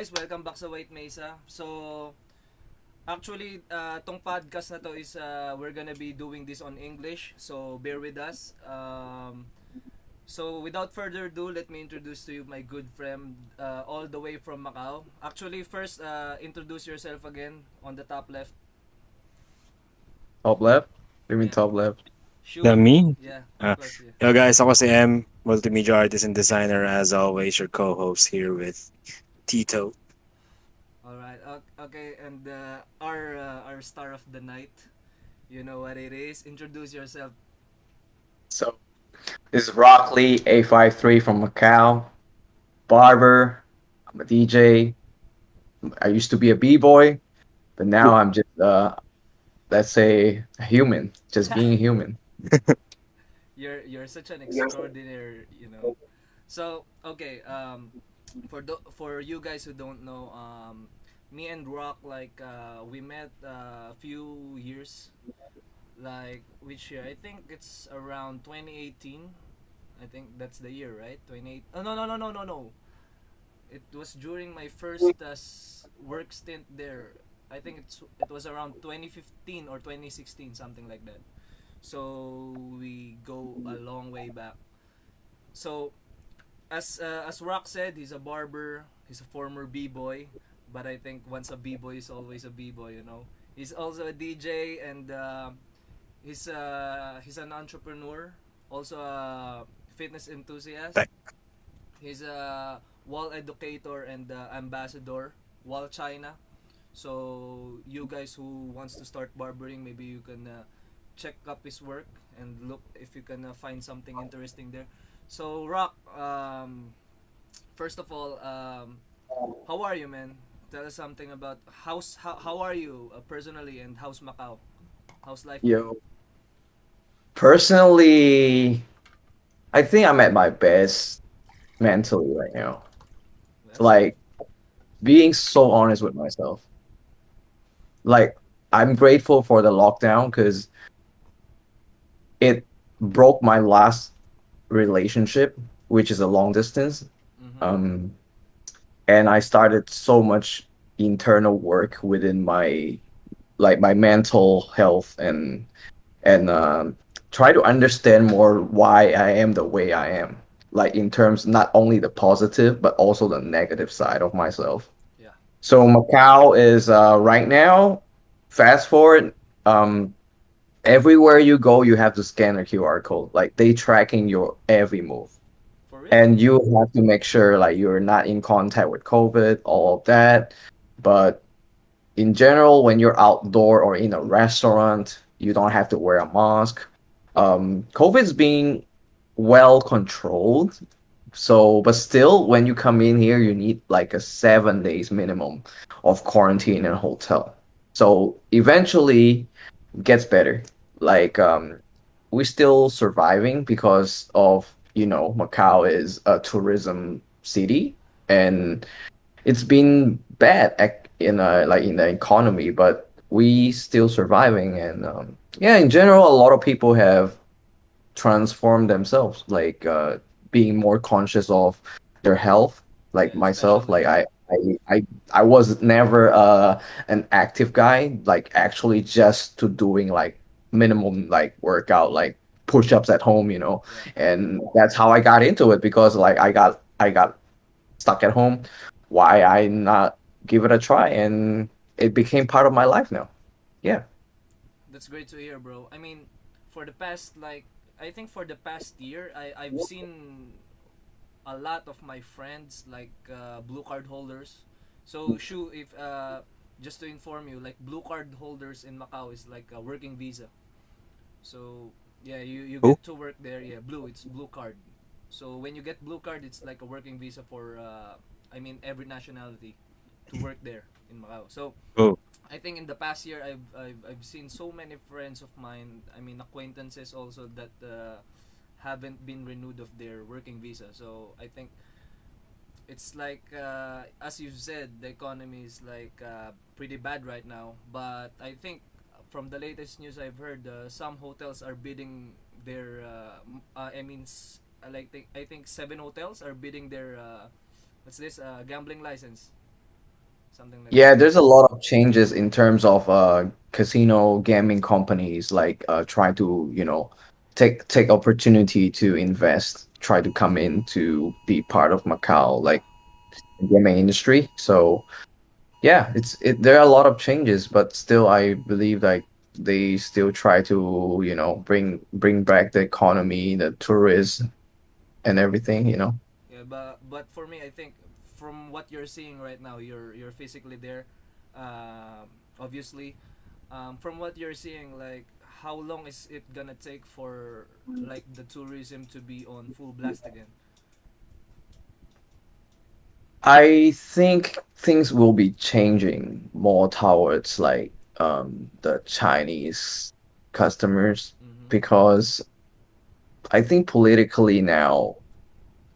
guys, welcome back sa White Mesa. So, actually, tong podcast na to is we're gonna be doing this on English. So, bear with us. So, without further ado, let me introduce to you my good friend all the way from Macau. Actually, first, introduce yourself again on the top left. Top left? You mean Yeah. top left? Shu. The me? Yeah, Uh, plus yeah. Yo guys, ako si M, multimedia artist and designer as always, your co-host here with Tito. All right. Okay, and our star of the night. You know what it is. Introduce yourself. So this is Rockley A53 from Macau. Barber. I'm a DJ. I used to be a b-boy, but now I'm just let's say a human, just being human. You're such an extraordinary, you know. So okay, for you guys who don't know, me and Rock like we met a few years, like which year? I think it's around 2018. I think that's the year, right? 28. Oh no. It was during my first work stint there. I think it was around 2015 or 2016, something like that. So we go a long way back. So as Rock said, he's a barber. He's a former b-boy, but I think once a b-boy is always a b-boy. You know, he's also a DJ and he's an entrepreneur, also a fitness enthusiast. Tech. He's a WAHL educator and ambassador, WAHL China. So you guys who wants to start barbering, maybe you can check up his work and look if you can find something interesting there. So Rock, first of all, how are you, man? Tell us something about how are you personally, and how's Macau? How's life going? Yo, personally, I think I'm at my best mentally right now. That's good. Like being so honest with myself. Like I'm grateful for the lockdown because it broke my last relationship, which is a long distance. Mm-hmm. Um, and I started so much internal work within my mental health and try to understand more why I am the way I am. Like in terms not only the positive but also the negative side of myself. Yeah. So Macau is right now. Fast forward, um, everywhere you go, you have to scan a QR code. Like they tracking your every move, For real? and you have to make sure like you're not in contact with COVID, all of that. But in general, when you're outdoor or in a restaurant, you don't have to wear a mask. COVID's being well controlled. So, but still, when you come in here, you need like a 7 days minimum of quarantine in a hotel. So eventually, gets better. Like we're still surviving because of Macau is a tourism city and it's been bad in the economy, but we still surviving and yeah, in general, a lot of people have transformed themselves, like being more conscious of their health. Like Yeah, myself, especially like you. I was never an active guy, like actually just to doing like minimum like workout, like push-ups at home, Yeah. and that's how I got into it because like I got stuck at home. Why I not give it a try? And it became part of my life now. Yeah. That's great to hear, bro. I mean, for the past like I think for the past year, I've seen a lot of my friends like blue card holders. So Shu, if just to inform you, like blue card holders in Macau is like a working visa. So yeah, you Who? get to work there. Yeah, blue. It's blue card. So when you get blue card, it's like a working visa for I mean every nationality to work there in Macau. So Oh, I think in the past year I've seen so many friends of mine, I mean acquaintances also that haven't been renewed of their working visa. So I think it's like as you said, the economy is like pretty bad right now. But I think from the latest news I've heard, some hotels are bidding their I mean like I think seven hotels are bidding their what's this gambling license. something like Yeah, that. there's a lot of changes in terms of casino gaming companies like try to, take opportunity to invest, try to come in to be part of Macau, like gaming industry. So yeah, there are a lot of changes, but still I believe like they still try to, bring back the economy, the tourists and everything. Yeah, but for me, I think from what you're seeing right now, you're physically there. Obviously, from what you're seeing, like how long is it gonna take for like the tourism to be on full blast again? I think things will be changing more towards like the Chinese customers Mm-hmm. because I think politically now,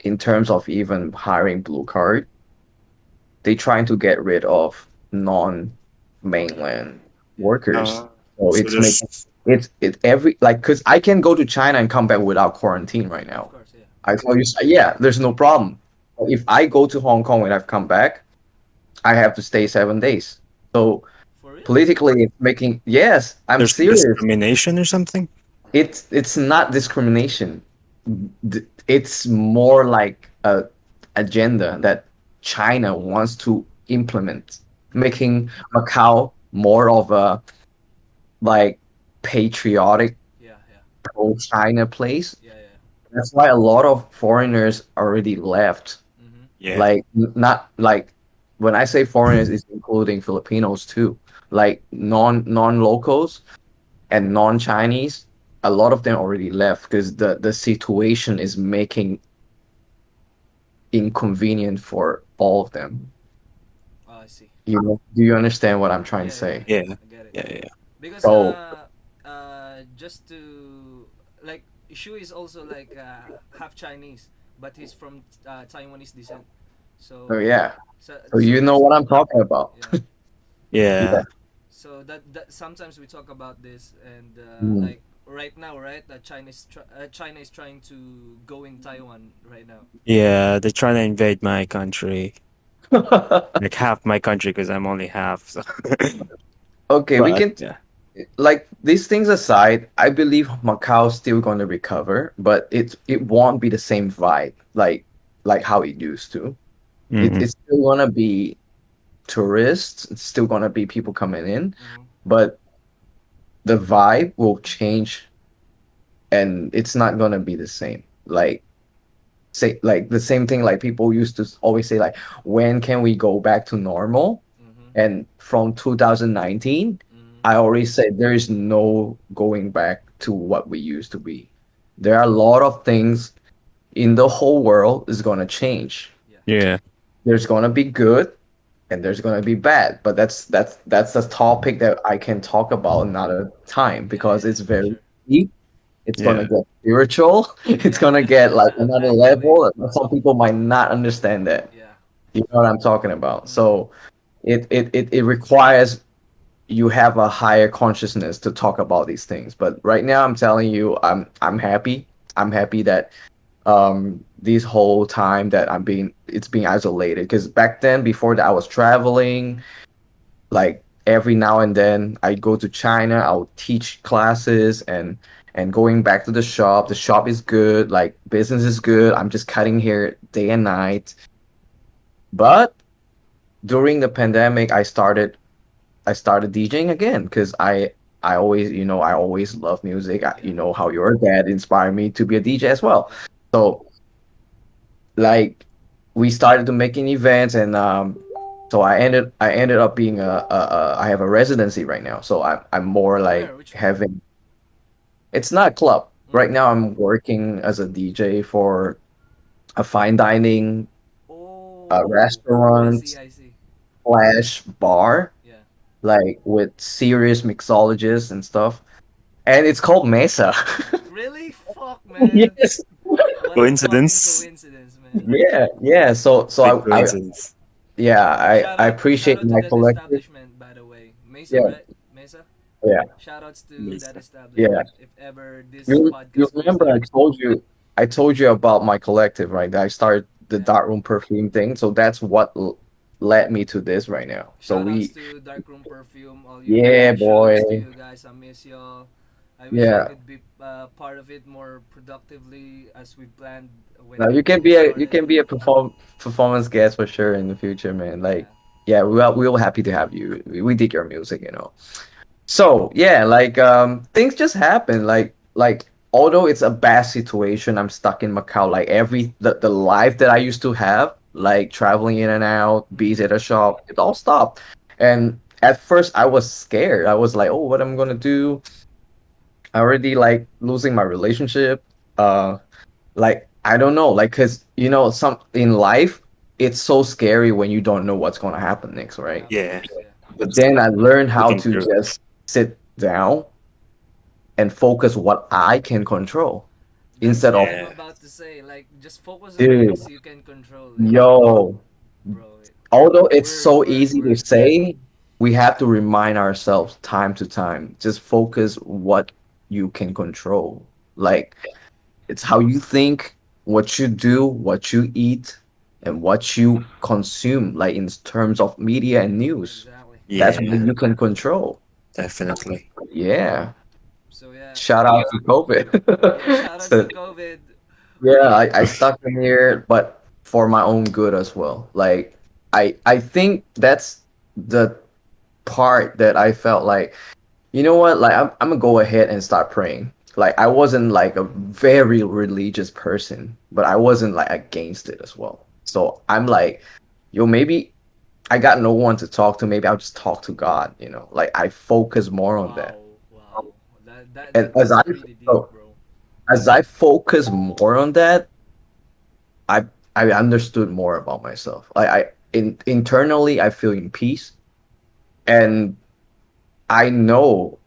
in terms of even hiring blue card, they trying to get rid of Oh yeah, non-mainland yeah. workers. So So it's making there's it every like because I can go to China and come back without quarantine right Of now. course, yeah. I tell you, yeah, there's no problem. But if I go to Hong Kong and I've come back, I have to stay 7 days. So For real? politically, it's making yes, I'm there's serious. discrimination or something. It's not discrimination. It's more like a agenda that China wants to implement, making Macau more of a like patriotic Yeah, yeah, pro-China place. yeah, yeah. That's why a lot of foreigners already left. Mm-hmm. Yeah. Like not like when I say foreigners, it's including Filipinos too. Like non-locals and non-Chinese, a lot of them already left because the situation is making inconvenient for all of them. Oh, I see. Do you understand what I'm trying to Yeah, yeah. say? Yeah. I get it. Yeah. Yeah. Because So just to like Shu is also like half Chinese, but he's from Taiwanese descent. so So yeah. So so you know that's what I'm talking about. yeah. Yeah. Yeah. So that sometimes we talk about this and Mm. like right now, right? That China is trying to go in Taiwan right now. Yeah. They're trying to invade my country, like half my country, because I'm only half. So. Okay, we But can yeah. like these things aside, I believe Macau's still going to recover, but it won't be the same vibe like how it used to. Hmm. It's still gonna be tourists, it's still gonna be people coming in, Mm-hmm. but the vibe will change and it's not gonna be the same. Like say like the same thing like people used to always say like when can we go back to normal? Mm-hmm. And from 2019, Mm-hmm. I already said there is no going back to what we used to be. There are a lot of things in the whole world is gonna change. Yeah. Yeah. There's gonna be good and there's gonna be bad, but that's a topic that I can talk about another time Yeah, because yeah, it's yeah, for very sure. deep. It's gonna Yeah. get spiritual. It's Yeah. gonna get like another Actually, level. Some people might not understand that. yeah. You know what I'm talking about. Mm-hmm. So it requires you have a higher consciousness to talk about these things. But right now, I'm telling you, I'm happy. I'm happy that this whole time that it's being isolated. Because back then, before that, I was Mm-hmm. traveling. Like every now and then, I go to China. I'll teach classes and going back to the shop. The shop is good. Like business is good. I'm just cutting here day and night. But during the pandemic, I started DJing again because I always I always love music. Yeah. You know how your dad inspired me to be a DJ as well. Yeah. So like we started to making events and so I ended up being I have a residency right now. So I'm more like Where? Which one? having it's not a club. Right Mm. now I'm working as a DJ for a fine dining Oh, I restaurant see. I see. slash bar Yeah. like with serious mixologists and stuff. And it's called Mesa. Really? Fuck, man. Yes. What a fucking Coincidence? coincidence, man. Yeah, yeah. So so Big I coincidence. yeah, I Shout appreciate out to my that collective. establishment, by the way. Mesa, Yeah, right? Mesa. yeah, Shout outs to that Meysa. yeah. establishment. If ever this You podcast goes remember there. I told you about my collective, right? That I started the Yeah. dark room perfume thing. So that's what led me to this right now. So Shout outs we, to Darkroom Perfume, all you yeah, guys. Shout boy, outs to you guys. I miss y'all. I wish I yeah. could be part of it more productively as we planned Now when you can it be a you started. can be a performance guest for sure in the future, man. Like, Yeah, yeah, we were happy to have you. We dig your music, you know. So yeah, like things just happen. Like although it's a bad situation, I'm stuck in Macau. Like the life that I used to have, like traveling in and out, bees at a shop, it all stopped. And at first I was scared. I was like, oh, what am I gonna do? I already like losing my relationship. Like I don't know, like because you know, some in life, it's so scary when you don't know what's gonna happen next, yeah, right? of Yeah, course, yeah. But then I learned how speaking to through. just sit down and focus what I can control That's instead what of, I'm Yeah, about to say. Like, just focus on dude, things you can control. yo, Bro. although it's Word, so word, easy to word. say, we have to remind ourselves time to time, just focus what you can control. Like it's how you think, what you do, what you eat, and what you consume, like in terms of media and news. Exactly. That's yeah, what you can control. definitely. Yeah. So yeah, Shout out to yeah. COVID. Shout outs So to COVID. yeah, I stuck in here, but for my own good as well. Like I think that's the part that I felt like, you know what, like I'm gonna go ahead and start praying. Like I wasn't like a very religious person, but I wasn't like against it as well. So I'm like, yo, maybe I got no one to talk to. Maybe I'll just talk to God, you know. Like I focus more on that. Wow, wow. And That's pretty deep, so bro. as I focus more on that, I I understood more about myself. Like internally I feel in peace, and I know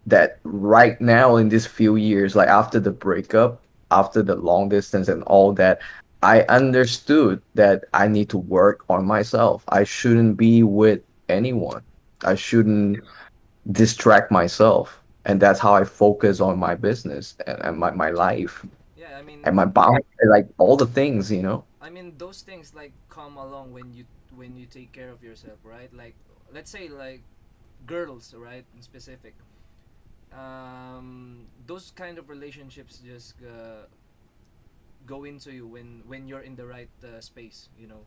that right now in these few years, like after the breakup, after the long distance and all that, I understood that I need to work on myself. I shouldn't be with anyone. I shouldn't distract myself. And that's how I focus on my business and my life Yeah, and my bound, like all the things, you know. I mean those things like come along when you take care of yourself, right? Like let's say like girls, right? In specific, those kind of relationships just go into you when you're in the right space, you know,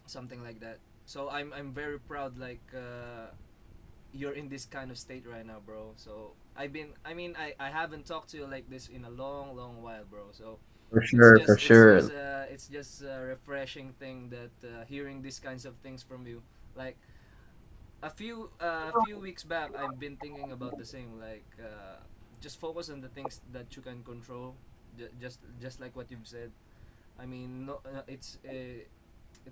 something like that. So I'm very proud like you're in this kind of state right now, bro. So I haven't talked to you like this in a long while, bro. So For sure, for sure. it's just a refreshing thing that hearing these kinds of things from you. Like a few weeks back, I've been thinking about the same. Like just focus on the things that you can control. Just like what you've said. I mean, no, it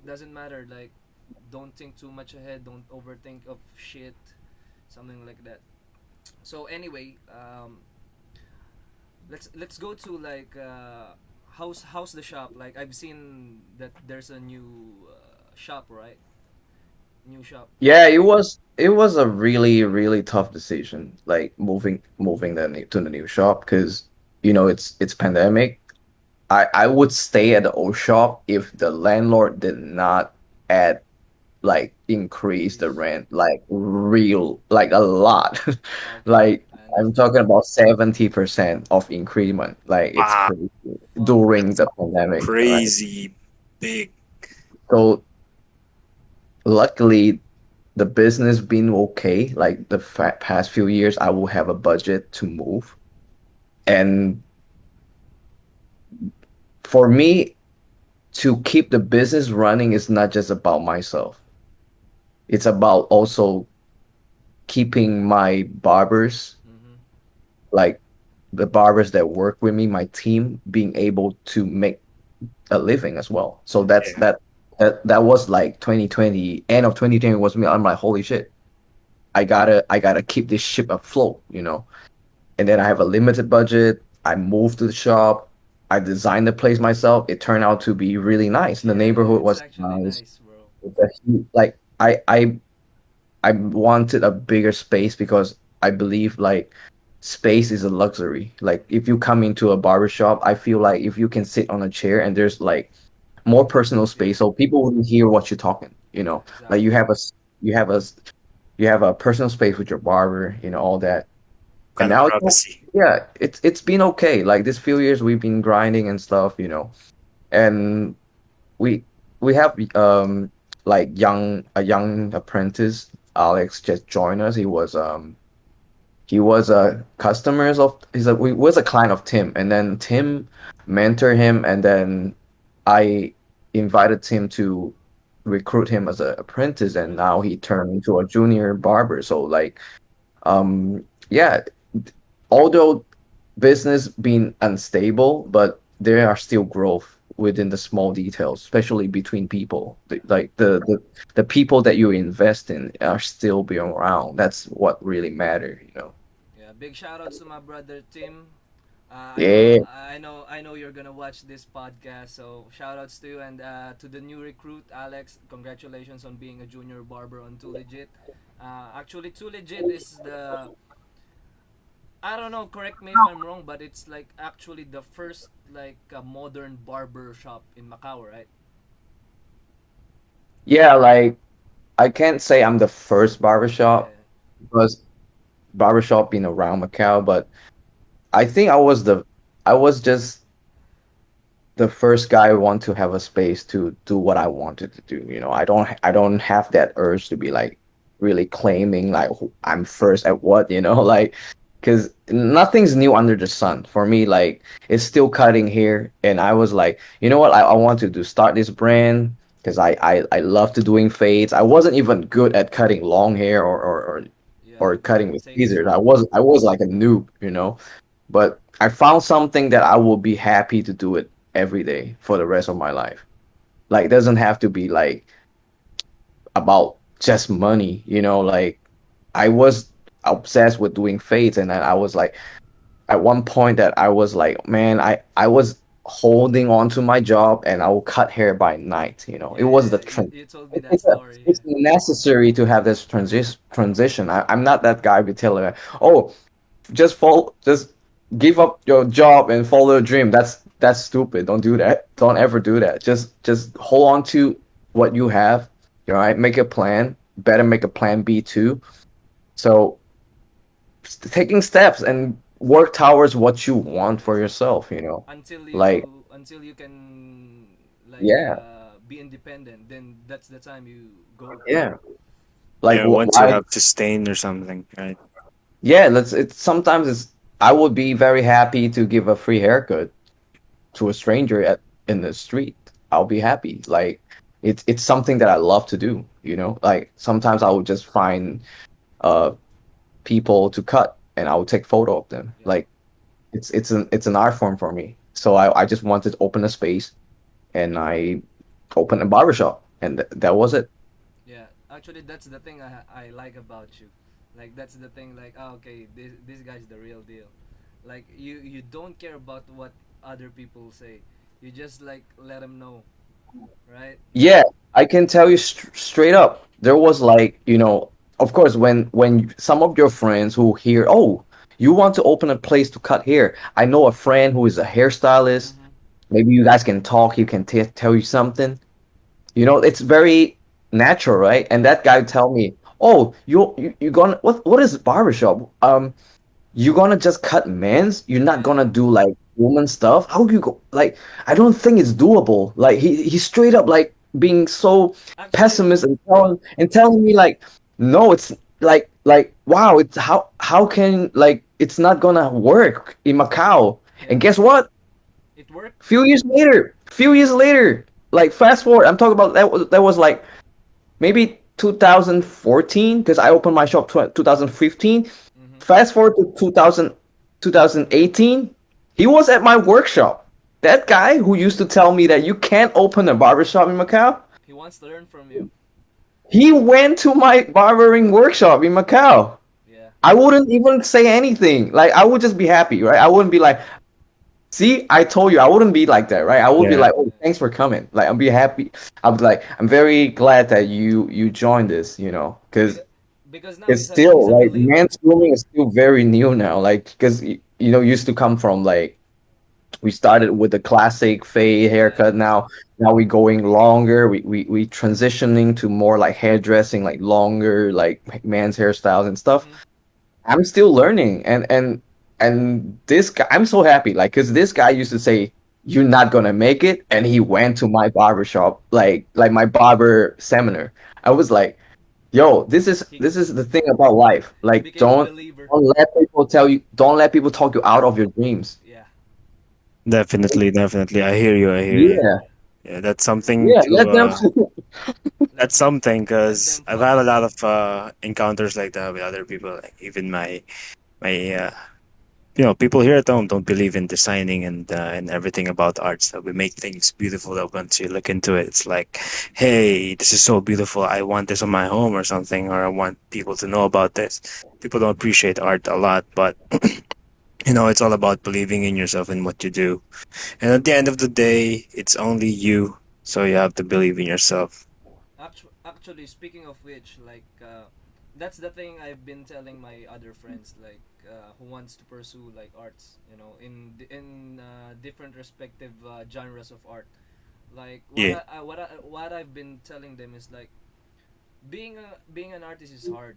doesn't matter. Like, don't think too much ahead. Don't overthink of shit, something like that. So anyway, let's go to like how's the shop? Like I've seen that there's a new shop, right? New shop. Yeah, it was a really tough decision, like moving to the new shop because you know it's pandemic. I would stay at the old shop if the landlord did not add like increase the Increase. rent like real like a lot. Okay, Like I I'm understand. talking about 70% of increment. Like it's Wow, crazy Fuck. during that's the pandemic, right? crazy big. So luckily the business been okay. Like the past few years, I will have a budget to move. And for me, to keep the business running is not just about myself. It's about also keeping my barbers, Mm-hmm. like the barbers that work with me, my team, being able to make a living as well. So Yeah. Yeah, that was like 2020, end of 2020 was me. I'm like, holy shit, I gotta keep this ship afloat, you know. And then I have a limited budget. I moved to the shop. I designed the place myself. It turned out to be really nice. The Yeah, neighborhood it's was actually nice. nice, bro. It's a like I wanted a bigger space because I believe like space is a luxury. Like if you come into a barber shop, I feel like if you can sit on a chair and there's like more personal Yeah. space, so people wouldn't hear what you're talking. Yeah. Like you Exactly. have you have a you have a personal space with your barber, all that. And Kind of now privacy. yeah, it's been okay. Like this few years we've been grinding and stuff. And we we have like a young apprentice, Alex, just joined us. He was a customers of he's a we was a client of Tim, and then Tim mentored him, and then I invited Tim to recruit him as an apprentice, and now he turned into a junior barber. So like yeah, although business being unstable, but there are still growth within the small details, especially between people. Like the people that you invest in are still being around. That's what really matter. Yeah. Big shout outs to my brother Tim. Yeah. I know you're gonna watch this podcast, so shout outs to you and to the new recruit Alex. Congratulations on being a junior barber on 2Legit. Actually, 2Legit is the, I don't know. Correct me if I'm wrong, but it's like actually the first like modern barber shop in Macau, right? Yeah, like I can't say I'm the first Yeah. barbershop because barbershop been around Macau, but I think I was just the first guy who want to have a space to do what I wanted to do. I don't have that urge to be like really claiming like I'm first at what, like because nothing's new under the sun for me. Like it's still cutting here, and I was like, you know what, I want to do start this brand because I love to doing fades. I wasn't even good at cutting long hair Yeah. or cutting with It takes. scissors. I was like a noob. But I found something that I will be happy to do it every day for the rest of my life. Like, it doesn't have to be like about just money. Like, I was obsessed with doing fades, and then I was like, at one point that I was like, man, I was holding on to my job, and I will cut hair by night. It Yeah, was the yeah. trend. You told me that story. It's necessary to have this transition. I'm not that guy who tell her, oh, just give up your job and follow your dream. That's stupid. Don't do that. Don't ever do that. Just hold on to what you have. All right, make a plan. Better make a plan B too. So taking steps and work towards what you want for yourself. Like Until you can like yeah, be independent, then that's the time you go. yeah. Like Yeah, once you why? have sustain or something, right? Yeah, it's sometimes it's I would be very happy to give a free haircut to a stranger in the street. I'll be happy. Like it's something that I love to do. Like sometimes I will just find uh people to cut and I will take photo of them. Yeah. Like it's an art form for me. So I just wanted to open a space and I opened a barbershop and that was it. Yeah, actually, that's the thing I like about you. Like that's the thing. Like, okay, this guy's the real deal. Like you don't care about what other people say. You just like let them know, right? Yeah, I can tell you straight up. There was like, of course, when some of your friends who hear, oh, you want to open a place to cut hair. I know a friend who is a hairstylist. Mm-hmm. Maybe you guys can talk. He can tell you something. It's very natural, right? And that guy tell me, oh, you gonna what is barbershop? You gonna just cut men's? You're not Yeah. gonna do like woman stuff? How do you go? Like, I don't think it's doable. Like he straight up like being so Actually, pessimist and telling me like, no, it's like wow, it's how can like it's not gonna work in Macau. And yeah, guess what? it worked. Few years later, like fast forward, I'm talking about that was like maybe 2014 because I opened my shop 2015. Mm-hmm. Fast forward to 2018, he was at my workshop. That guy who used to tell me that you can't open a barbershop in Macau, He wants to learn from you. he went to my barbering workshop in Macau. Yeah, I wouldn't even say anything. Like I would just be happy, right? I wouldn't be like, see, I told you I wouldn't be like that, right? I would be Yeah, like, oh, thanks for coming. Like I'll be happy. I'll be like, I'm very glad that you joined this, because because now it's he's still a like believer. men's grooming is still very new now. Like because used to come from like We started with the classic fade Yeah. haircut. Now we going longer. We transitioning to more like hairdressing, like longer, like man's hairstyles and stuff. Mm-hmm. I'm still learning, and this guy, I'm so happy, like, because this guy used to say you're not gonna make it, and he went to my barbershop, like my barber seminar. I was like, yo, He this is the thing about life. he Like, became a believer. don't let people talk you out of your dreams. Yeah. Definitely, definitely. I hear you. I hear you. Yeah, Yeah, that's something yeah, to. Let That's something let because them I've had follow a lot you. of encounters like that with other people. Like even my people here at home don't believe in designing and everything about art. So we make things beautiful that once you look into it, it's like, hey, this is so beautiful. I want this on my home or something, or I want people to know about this. People don't appreciate art a lot, but it's all about believing in yourself and what you do. And at the end of the day, it's only you, so you have to believe in yourself. Actually, speaking of which, like, that's the thing I've been telling my other friends, like, who wants to pursue like arts, in different respective genres of art. Like, Yeah, what I've been telling them is like, being an artist is hard.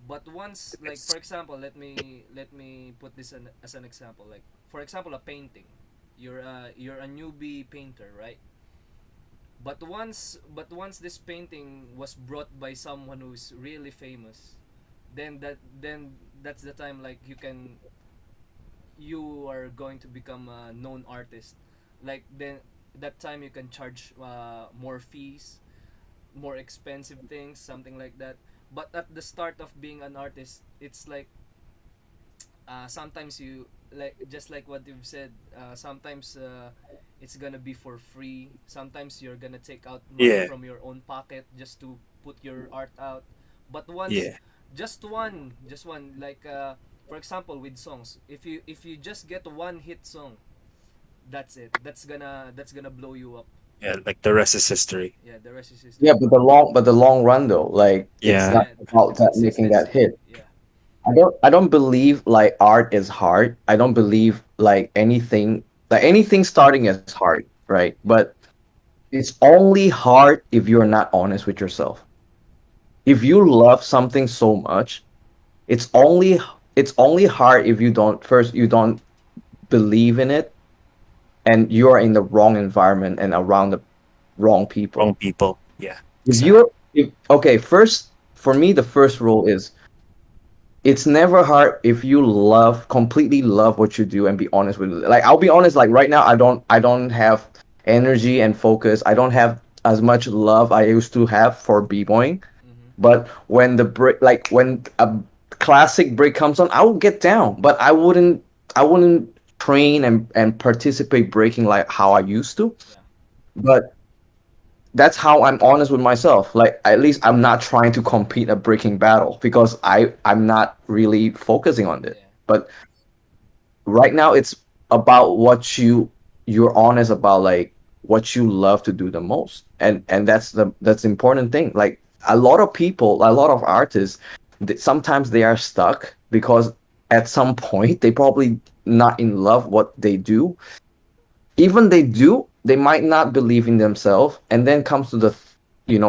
But once, like, it's for example, let me put this as an example. Like, for example, a painting. You're a newbie painter, right? But once this painting was brought by someone who's really famous, then that's the time, like, you are going to become a known artist. Like, then that time you can charge more fees, more expensive things, something like that. But at the start of being an artist, it's like, sometimes you, like, just like what you've said, sometimes it's gonna be for free, sometimes you're gonna take out money yeah, from your own pocket just to put your art out. But once, yeah, just one, like, for example, with songs, if you just get one hit song, that's it, that's gonna blow you up. yeah. Like the rest is history. Yeah, the rest is yeah, history. but the long run though, like it's Yeah, not Yeah, the about that making that consistency. hit. Yeah. I don't believe like art is hard. I don't believe like anything starting is hard, right? Yeah. But it's only hard if you're not honest with yourself. If you love something so much, it's only it's only hard if you don't believe in it, and you are in the wrong environment and around the wrong wrong people. people. Yeah, If exactly. you're if okay, first for me the first rule is it's never hard if you completely love what you do and be honest with it. Like I'll be honest, like right now I don't have energy and focus. I don't have as much love I used to have for b-boying. Mm-hmm. But when the break, like when a classic break comes on, I will get down. But I wouldn't train and participate breaking like how I used to. Yeah. But that's how I'm honest with myself. Like at least I'm not trying to compete a breaking battle because I'm not really focusing on it. Yeah. But right now it's about you're honest about, like what you love to do the most, and that's the important thing. Like a lot of artists, sometimes they are stuck because at some point they probably not in love what they do. Even they do, they might not believe in themselves, and then comes to the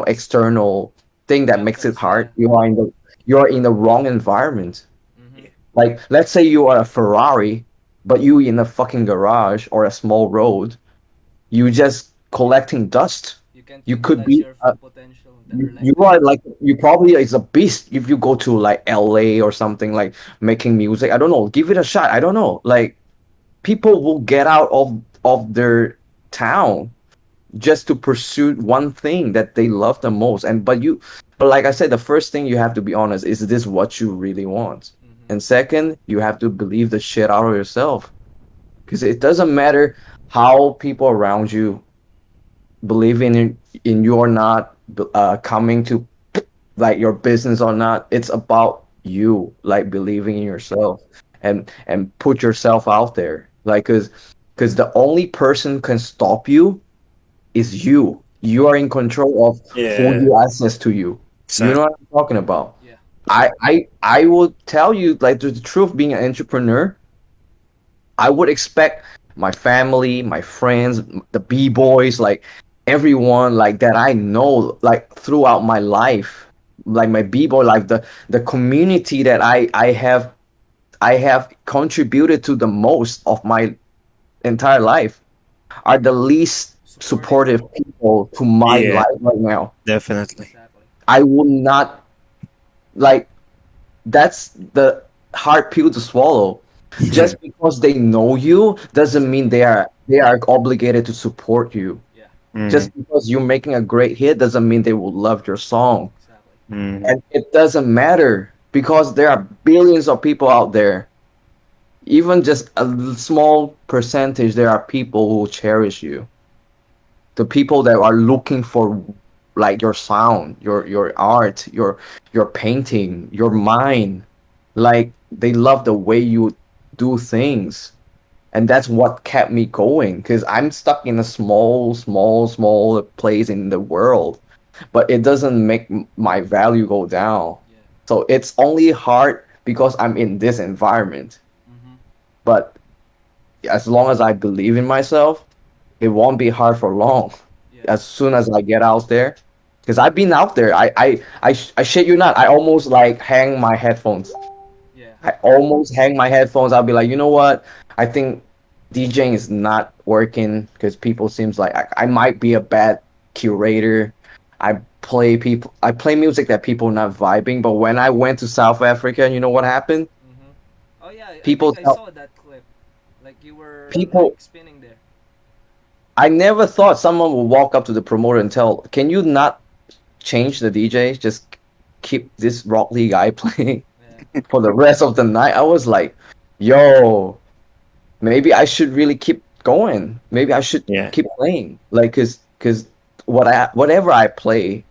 external thing that makes it Factors. Yeah. hard. You are in the wrong environment. Mm-hmm. Yeah, Like, let's say you are a Ferrari, but you in a fucking garage or a small road, you just collecting dust. You can't You could utilize be, your full potential, or like you that. are like, you probably is a beast if you go to like LA or something, like making music. I don't know. Give it a shot. I don't know. Like, people will get out of their town just to pursue one thing that they love the most. But like I said, the first thing you have to be honest, is this what you really want? Mm-hmm. And second, you have to believe the shit out of yourself, because it doesn't matter how people around you believe in you or not, coming to like your business or not. It's about you, like believing in yourself, and put yourself out there, like, because the only person can stop you is you. You are in control of who yeah, you access to you. You know exactly. what I'm talking about. Yeah. I will tell you, like, the truth. Being an entrepreneur, I would expect my family, my friends, the b-boys, like everyone like that I know like throughout my life, like my b-boy life, the community that I have contributed to the most of my entire life are the least Supportive. supportive people to my Yeah, life right now. definitely. Exactly. I will not like that's the hard pill to swallow. Just because they know you doesn't Doesn't mean mean they are obligated to support you. yeah. Mm, Just because you're making a great hit doesn't mean they will love your song. Exactly. mm, And it doesn't matter because there are billions of people out there. Even just a small percentage, there are people who cherish you. The people that are looking for like your sound, your art, your painting, your mind. Like they love the way you do things. And that's what kept me going because I'm stuck in a small place in the world, but it doesn't make my value go down. Yeah. So it's only hard because I'm in this environment. Mm-hmm. But as long as I believe in myself, it won't be hard for long. Yeah. As soon as I get out there, because I've been out there, I shit you not, I almost like hang my headphones. Yeah. I almost hang my headphones. I'll be like, you know what? I think DJing is not working because people seems like I might be a bad curator. I play music that people not vibing. But when I went to South Africa, you know what happened? Mm-hmm. Oh yeah. I People think I tell saw that clip. Like you were like people. spinning there. I never thought someone would walk up to the promoter and tell, "Can you not change the DJ? Just keep this Rock Lee guy playing Yeah. for the rest of the night." I was like, "Yo, maybe I should really keep going. Maybe I should yeah. keep playing. Like, cause whatever I play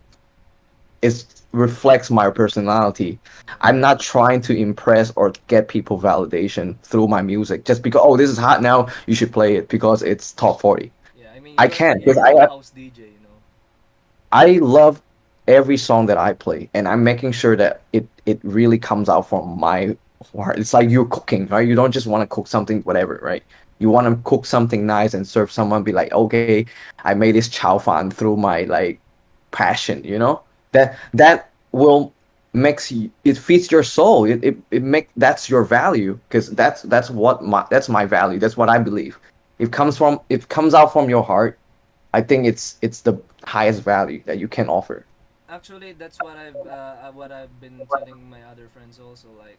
is reflects my personality. Yeah. I'm not trying to impress or get people validation through my music just because oh this is hot now you should play it because it's top 40. Yeah. I mean, I can't because you're a house DJ. You know. I love every song that I play, and I'm making sure that it really comes out from my heart. It's like you're cooking, right? You don't just want to cook something whatever, right? You want to cook something nice and serve someone. Be like, okay, I made this chow fan through my like passion. You know that will makes you it feeds your soul. It make that's your value because that's my value. That's what I believe. It comes out from your heart. I think it's the highest value that you can offer. Actually, that's what I've been telling my other friends also. Like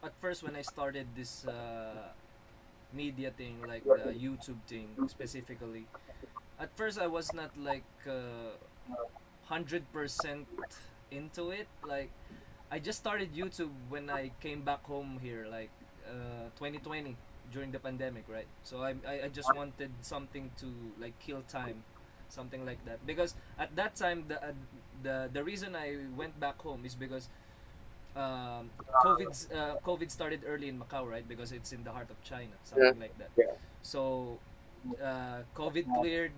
at first when I started this media thing, like the YouTube thing specifically, at first I was not like 100% into it. Like I just started YouTube when I came back home here, like 2020 during the pandemic, right? So I just wanted something to like kill time, something like that. Because at that time the reason I went back home is because COVID started early in Macau, right? Because it's in the heart of China, something like that. So COVID cleared,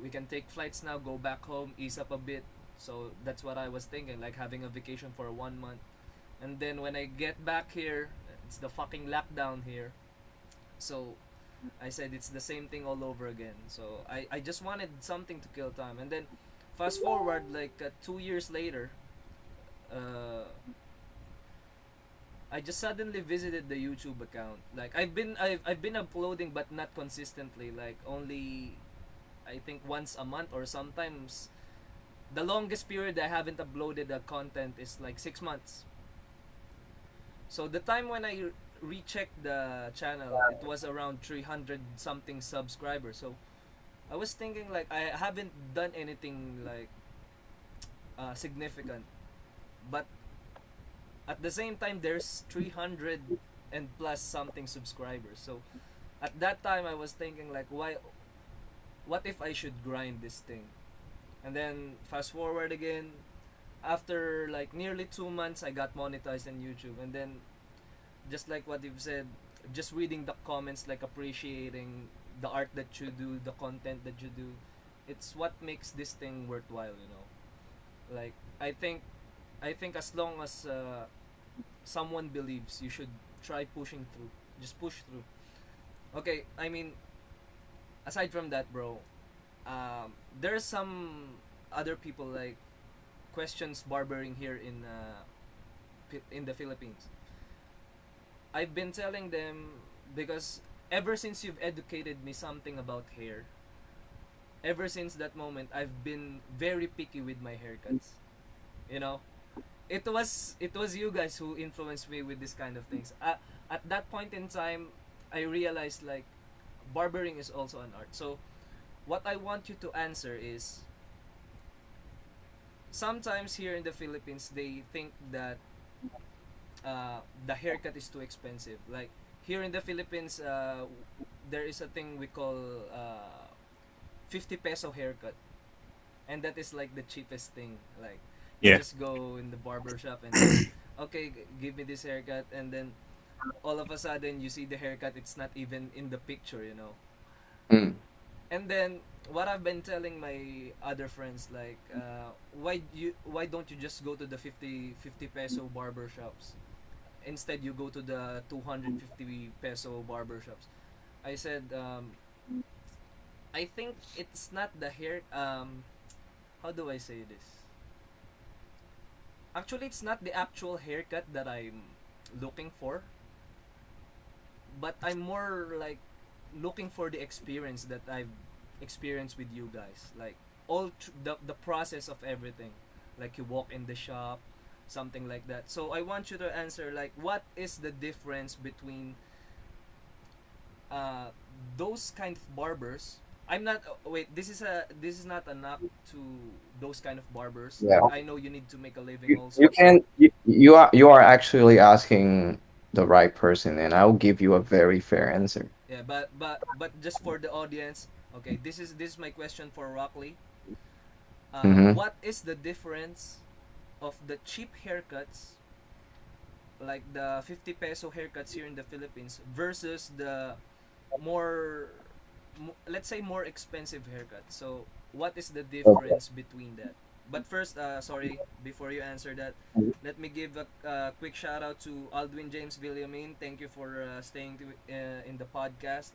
we can take flights now, go back home, ease up a bit. So that's what I was thinking, like having a vacation for 1 month. And then when I get back here, it's the fucking lockdown here. So I said it's the same thing all over again. So I just wanted something to kill time. And then fast forward like 2 years later, uh, I just suddenly visited the YouTube account. Like I've been uploading but not consistently. Like only I think once a month or sometimes the longest period I haven't uploaded the content is like 6 months. So the time when I rechecked the channel, it was around 300 something subscribers. So I was thinking like I haven't done anything like significant, but at the same time there's 300 and plus something subscribers. So at that time I was thinking like what if I should grind this thing? And then fast forward again, after like nearly 2 months, I got monetized on YouTube. And then just like what you've said, just reading the comments, like appreciating the art that you do, the content that you do, it's what makes this thing worthwhile. You know, like I think as long as someone believes, you should try pushing through. Just push through. Okay, I mean, aside from that, bro, there's some other people like questions barbering here in the Philippines. I've been telling them because ever since you've educated me something about hair, ever since that moment I've been very picky with my haircuts. You know, it was you guys who influenced me with this kind of things. At that point in time, I realized like barbering is also an art. So what I want you to answer is sometimes here in the Philippines they think that the haircut is too expensive. Like here in the Philippines, there is a thing we call 50 peso haircut, and that is like the cheapest thing. Like you Yeah. just go in the barber shop and then, okay, give me this haircut, and then all of a sudden you see the haircut. It's not even in the picture, you know. Mm. And then what I've been telling my other friends like, why don't you just go to the 50 peso barber shops? Instead you go to the 250 peso barber shops. I said, I think it's not the hair. How do I say this? Actually, it's not the actual haircut that I'm looking for, but I'm more like looking for the experience that I've experienced with you guys. Like the process of everything. Like you walk in the shop, something like that. So I want you to answer like what is the difference between uh, those kind of barbers. I'm not wait, this is not a knock to those kind of barbers. Yeah. I know you need to make a living You also. can you are actually asking the right person, and I'll give you a very fair answer. Yeah, but just for the audience, okay, this is my question for Rockley. Mm-hmm. What is the difference of the cheap haircuts, like the 50 peso haircuts here in the Philippines, versus the more, let's say more expensive haircuts? So what is the Okay. difference between that? But first, sorry, before you answer that, let me give a quick shout out to Aldwin James Villamin. Thank you for staying in the podcast.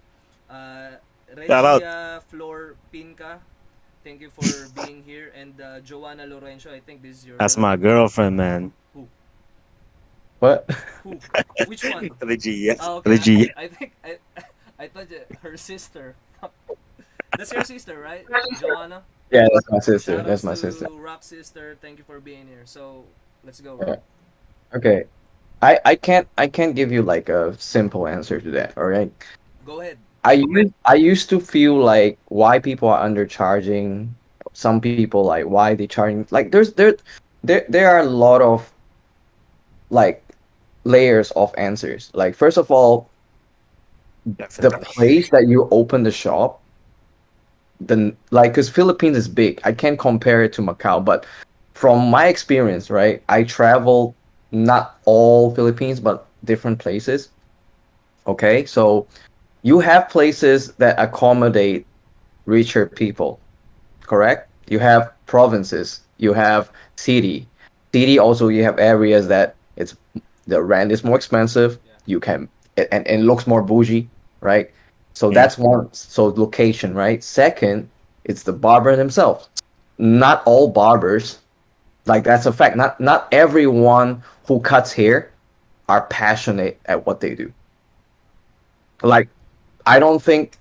Uh, Shout out. Regia Flor Pinca, thank you for being here. And Joanna Lorenzo, I think this is your That's my girlfriend. girlfriend, man. Who? What? Who? Which one? Regia. Oh, okay. Regia. I think I thought her sister. That's your sister, right, Joanna? Yeah, that's my sister. That's Shoutouts my sister. to Rock Sister. Thank you for being here. So let's go, Yeah. Rock. Okay. I can't give you like a simple answer to that. All right. Go ahead. I used to feel like why people are undercharging. Some people like why they charging. Like there are a lot of like layers of answers. Like first of all, the Definitely. place that you open the shop, the like because Philippines is big. I can't compare it to Macau, but from my experience, right? I travel not all Philippines, but different places. Okay, so you have places that accommodate richer people, correct? You have provinces, you have city. City also you have areas that it's the rent is more expensive. Yeah. You can and it looks more bougie, right? So Yeah. that's one. So location, right? Second, it's the barber himself. Not all barbers, like that's a fact. Not everyone who cuts hair are passionate at what they do. Like I don't think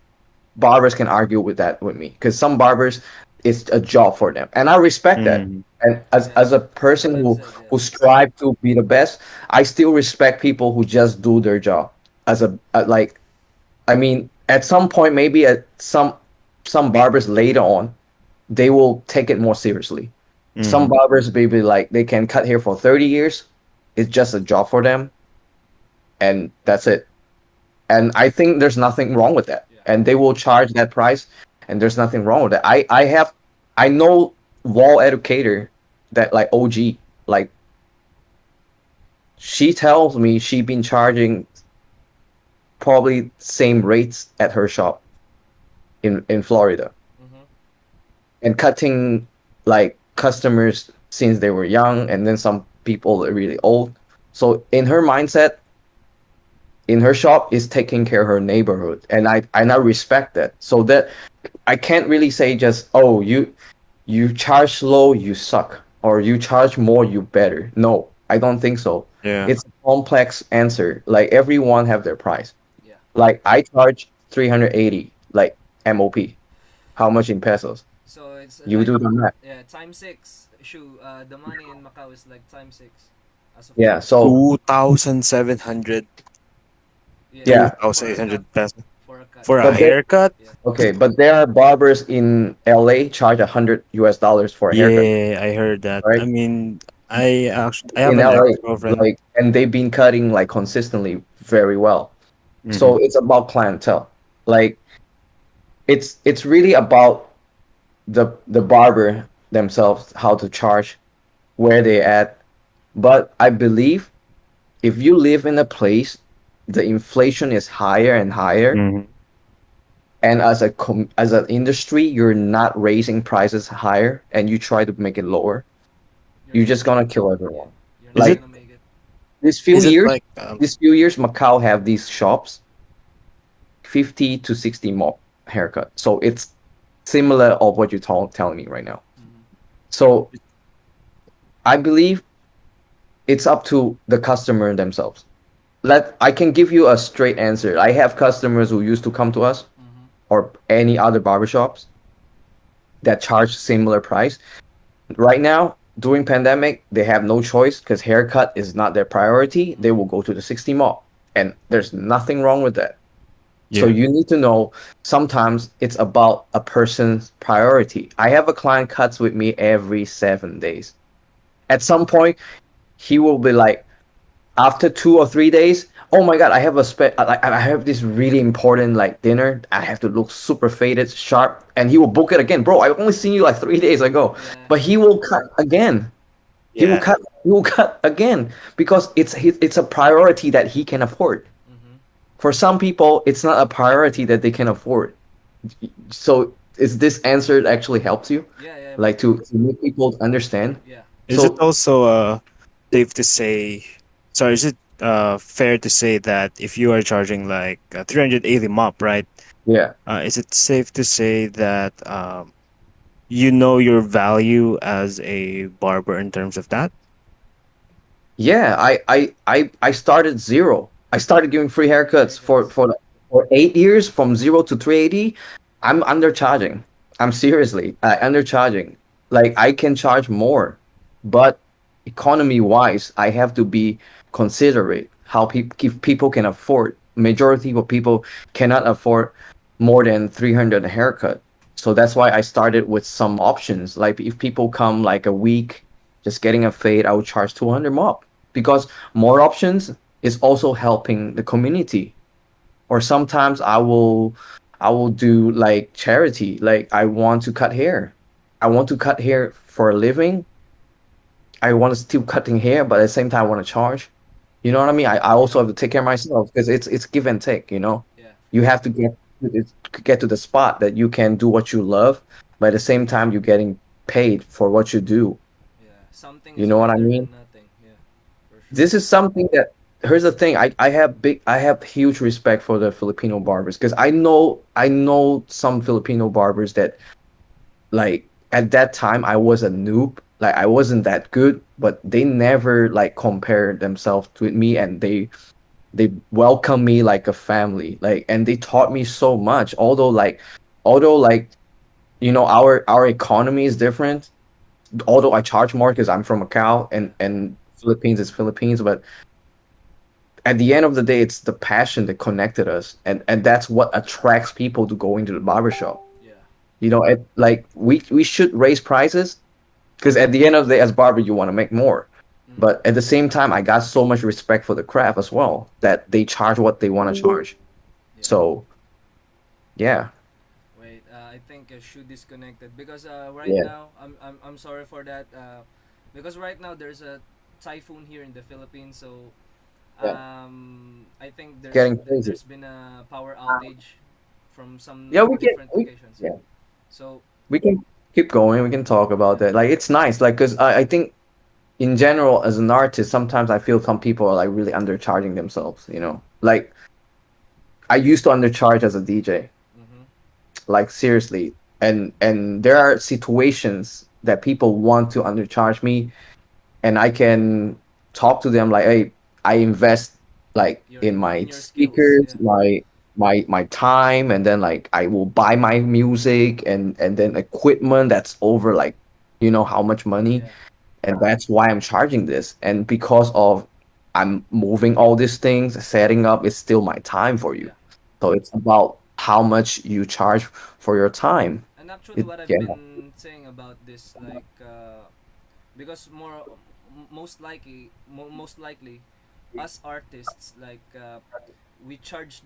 barbers can argue with that with me because some barbers it's a job for them and I respect that, Mm. and Yeah. as a person Well said. who Yes. strive to be the best, I still respect people who just do their job as like I mean at some point maybe at some barbers later on they will take it more seriously. Some Mm. barbers maybe like they can cut hair for 30 years, it's just a job for them, and that's it. And I think there's nothing wrong with that. Yeah. And they will charge that price, and there's nothing wrong with that. I know WAHL educator that like OG, like she tells me she been charging probably same rates at her shop in Florida Mm-hmm. and cutting like customers since they were young, and then some people are really old. So in her mindset, in her shop is taking care of her neighborhood, and I respect that. So that I can't really say just, oh, you charge low, you suck, or you charge more, you better. No, I don't think so. Yeah. It's a complex answer. Like everyone have their price. Yeah. Like I charge 380, like MOP. How much in pesos? So it's You like, do the math. yeah, times six. Shoe. The money in Macau is like times six as of Yeah. now. So 2,700, Yeah, yeah. for a cut. 2,800 pesos For a cut. for a But there, haircut. Yeah. okay, but there are barbers in LA charge $100 for a haircut, Yeah, I heard that. right? I mean, I have In an LA, ex-girlfriend. like, and they've been cutting like consistently very well. Hmm. So it's about clientele. Like it's really about the barber themselves, how to charge, where they at. But I believe if you live in a place, the inflation is higher and higher, Hmm. and as an industry, you're not raising prices higher, and you try to make it lower, You're you're not just gonna. gonna kill Yeah. everyone. You're Is not it Like gonna make it. these few is it years, like Macau have these shops 50 to 60 mob haircut. So it's similar of what you're telling me right now. Mm-hmm. So I believe it's up to the customer themselves. Let I can give you a straight answer. I have customers who used to come to us Mm-hmm. or any other barbershops that charge similar price. Right now, during pandemic, they have no choice because haircut is not their priority. They will go to the 60 mob. And there's nothing wrong with that. So yeah. you need to know sometimes it's about a person's priority. I have a client cuts with me every 7 days. At some point, he will be like, after 2 or 3 days, oh my god, I have I have this really important like dinner. I have to look super faded, sharp, and he will book it again, bro. I only seen you like 3 days ago, Yeah. but he will cut again. He will Yeah. cut. He will cut again because it's a priority that he can afford. Mm-hmm. For some people, it's not a priority that they can afford. So is this answer actually helps you, Yeah. Yeah. like to make people understand? Yeah. Is it So also safe to say, sorry, is it fair to say that if you are charging like 380 mop, right? yeah, Is it safe to say that you know your value as a barber in terms of that? yeah. I started zero. I started giving free haircuts Free cuts. for 8 years from 0 to 380. I'm undercharging. I'm seriously undercharging. Like I can charge more, but economy wise, I have to be considerate how if people can afford. Majority of people cannot afford more than 300 a haircut. So that's why I started with some options. Like if people come like a week just getting a fade, I would charge 200 more because more options is also helping the community. Or sometimes I will do like charity. Like I want to cut hair. I want to cut hair for a living. I want to still cutting hair, but at the same time I want to charge. You know what I mean? I also have to take care of myself because it's give and take, you know? Yeah. You have to get to the spot that you can do what you love, but at the same time you're getting paid for what you do. Yeah. Something You is know what I better mean? than nothing. Yeah. For sure. This is something that here's the thing. I have huge respect for the Filipino barbers because I know some Filipino barbers that like at that time I was a noob. Like I wasn't that good, but they never like compared themselves with me and they welcomed me like a family. Like and they taught me so much. Although our economy is different. Although I charge more because I'm from Macau Yeah. and Philippines is Philippines, but at the end of the day, it's the passion that connected us, and that's what attracts people to go into the barbershop. Yeah. Like we should raise prices because at the end of the day, as barber, you want to make more. Mm-hmm. But at the same time, I got so much respect for the craft as well that they charge what they want to charge. Yeah. So yeah, Wait. I think shoe disconnected because right yeah, now I'm sorry for that. Because right now there's a typhoon here in the Philippines, so yeah, I think getting crazy. there's been a power outage from Yeah, some different locations. yeah, So we can keep going. We can talk about yeah. that. Like it's nice, like because I think in general as an artist, sometimes I feel some people are like really undercharging themselves. You know. like I used to undercharge as a DJ, Mm-hmm. like seriously. And there are situations that people want to undercharge me, and I can talk to them like, hey, I invest like Your in my in your skills, speakers, yeah, my time, and then like I will buy my music and then equipment that's over like how much money, yeah, and that's why I'm charging this. And because of I'm moving all these things, setting up is still my time for you. yeah. So it's about how much you charge for your time. And actually, It what I've yeah. been saying about this, like, because most likely, us artists, like, we charge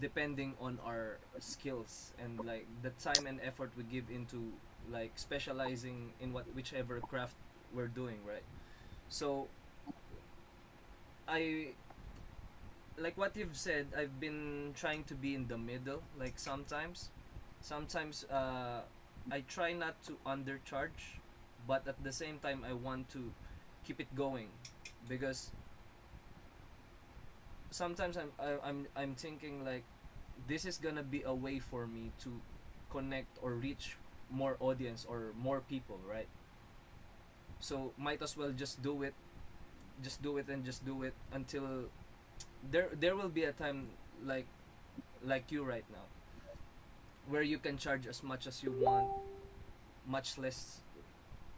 depending on our skills and like the time and effort we give into like specializing in whichever craft we're doing, right? So I like what you've said. I've been trying to be in the middle. Like sometimes I try not to undercharge, but at the same time I want to keep it going because sometimes I'm thinking like this is gonna be a way for me to connect or reach more audience or more people, right? So might as well just do it and just do it until there will be a time like you right now where you can charge as much as you want, much less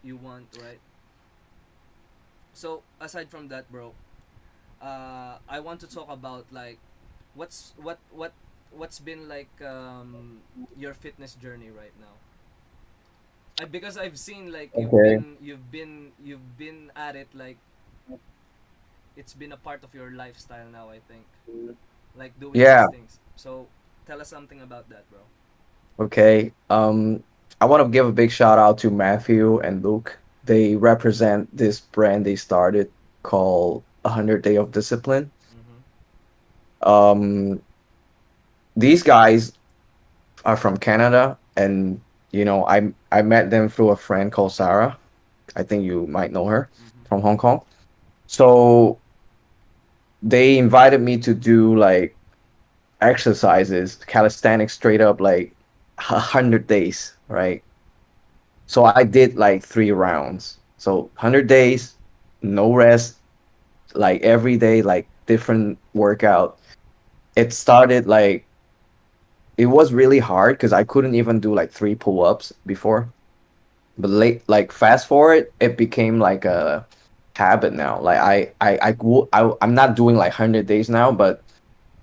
you want, right? So aside from that, bro, I want to talk about like what's what's been like your fitness journey right now. Because I've seen like Okay. you've been at it like it's been a part of your lifestyle now. I think like doing these Yeah. things. So tell us something about that, bro. Okay. I want to give a big shout out to Matthew and Luke. They represent this brand they started called 100 Day of Discipline. Mm-hmm. Um, these guys are from Canada, and I met them through a friend called Sarah. I think you might know her Mm-hmm. from Hong Kong. So they invited me to do like exercises, calisthenics, straight up like 100 days, right? So I did like 3 rounds. So 100 days, no rest, like every day, like different workout. It started like it was really hard because I couldn't even do like 3 pull-ups before. But like fast forward, it became like a habit now. Like I'm not doing like 100 days now, but